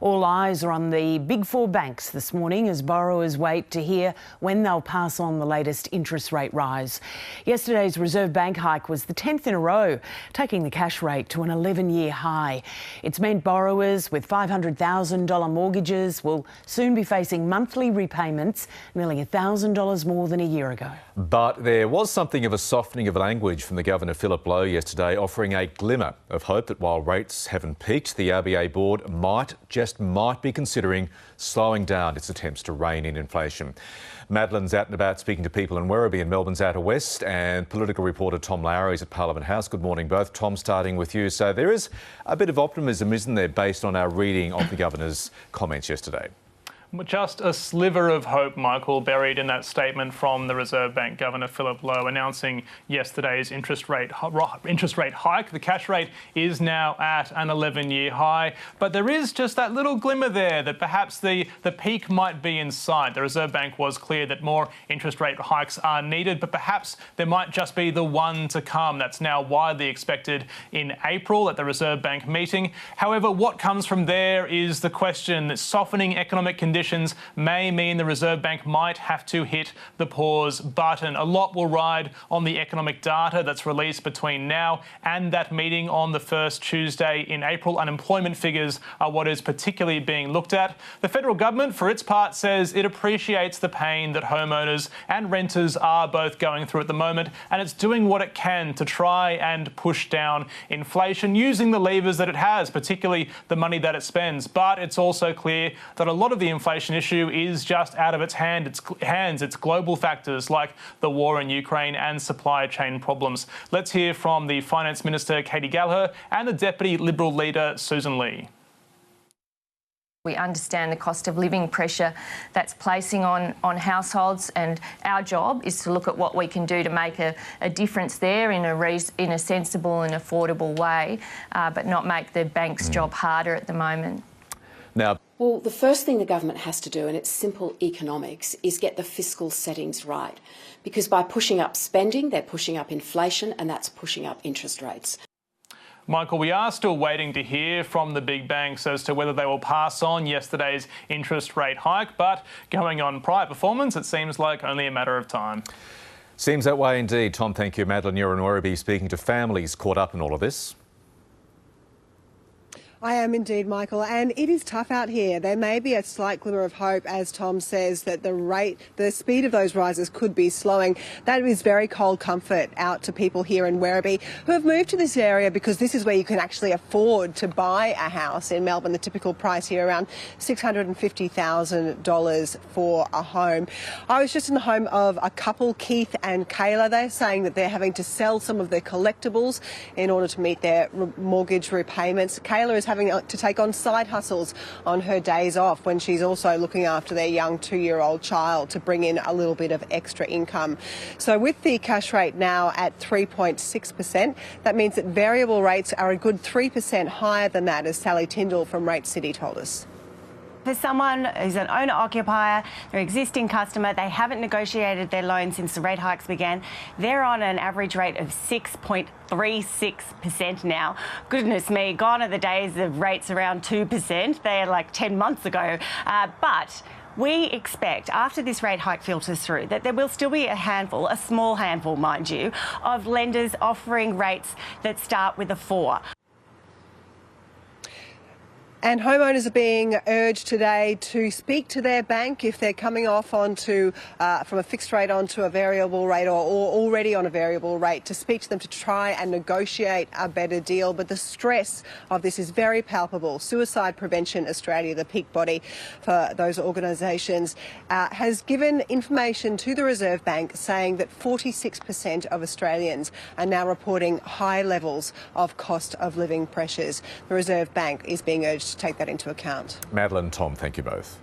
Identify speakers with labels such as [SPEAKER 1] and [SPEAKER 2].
[SPEAKER 1] All eyes are on the big four banks this morning as borrowers wait to hear when they'll pass on the latest interest rate rise. Yesterday's Reserve Bank hike was the 10th in a row, taking the cash rate to an 11-year high. It's meant borrowers with $500,000 mortgages will soon be facing monthly repayments nearly $1,000 more than a year ago.
[SPEAKER 2] But there was something of a softening of language from the Governor Philip Lowe yesterday, offering a glimmer of hope that while rates haven't peaked, the RBA board might be considering slowing down its attempts to rein in inflation. Madeline's out and about speaking to people in Werribee and Melbourne's outer west, and political reporter Tom Lowry's at Parliament House. Good morning both. Tom, starting with you. So there is a bit of optimism, isn't there, based on our reading of the Governor's comments yesterday?
[SPEAKER 3] Just a sliver of hope, Michael, buried in that statement from the Reserve Bank Governor Philip Lowe announcing yesterday's interest rate hike. The cash rate is now at an 11-year high, but there is just that little glimmer there that perhaps the peak might be in sight. The Reserve Bank was clear that more interest rate hikes are needed, but perhaps there might just be the one to come. That's now widely expected in April at the Reserve Bank meeting. However, what comes from there is the question that softening economic conditions may mean the Reserve Bank might have to hit the pause button. A lot will ride on the economic data that's released between now and that meeting on the first Tuesday in April. Unemployment figures are what is particularly being looked at. The federal government, for its part, says it appreciates the pain that homeowners and renters are both going through at the moment, and it's doing what it can to try and push down inflation using the levers that it has, particularly the money that it spends. But it's also clear that a lot of the inflation issue is just out of its hands. It's global factors like the war in Ukraine and supply chain problems. Let's hear from the Finance Minister, Katie Gallagher, and the Deputy Liberal leader, Susan Lee.
[SPEAKER 4] We understand the cost of living pressure that's placing on households, and our job is to look at what we can do to make a difference there in a sensible and affordable way, but not make the bank's job harder at the moment.
[SPEAKER 5] Well, the first thing the government has to do, and it's simple economics, is get the fiscal settings right. Because by pushing up spending, they're pushing up inflation, and that's pushing up interest rates.
[SPEAKER 3] Michael, we are still waiting to hear from the big banks as to whether they will pass on yesterday's interest rate hike, but going on prior performance, it seems like only a matter of time.
[SPEAKER 2] Seems that way indeed. Tom, thank you. Madeline, you're in Werribee speaking to families caught up in all of this.
[SPEAKER 6] I am indeed, Michael, and it is tough out here. There may be a slight glimmer of hope, as Tom says, that the speed of those rises could be slowing. That is very cold comfort out to people here in Werribee who have moved to this area because this is where you can actually afford to buy a house in Melbourne. The typical price here around $650,000 for a home. I was just in the home of a couple, Keith and Kayla. They're saying that they're having to sell some of their collectibles in order to meet their mortgage repayments. Kayla is having to take on side hustles on her days off when she's also looking after their young 2-year-old child to bring in a little bit of extra income. So with the cash rate now at 3.6%, that means that variable rates are a good 3% higher than that, as Sally Tyndall from Rate City told us.
[SPEAKER 7] For someone who's an owner-occupier, they're an existing customer, they haven't negotiated their loan since the rate hikes began, they're on an average rate of 6.36% now. Goodness me, gone are the days of rates around 2%. They're like 10 months ago. But we expect, after this rate hike filters through, that there will still be a handful, a small handful, mind you, of lenders offering rates that start with a 4.
[SPEAKER 6] And homeowners are being urged today to speak to their bank if they're coming off onto from a fixed rate onto a variable rate or already on a variable rate, to speak to them to try and negotiate a better deal. But the stress of this is very palpable. Suicide Prevention Australia, the peak body for those organisations, has given information to the Reserve Bank saying that 46% of Australians are now reporting high levels of cost of living pressures. The Reserve Bank is being urged to take that into account.
[SPEAKER 2] Madeline, Tom, thank you both.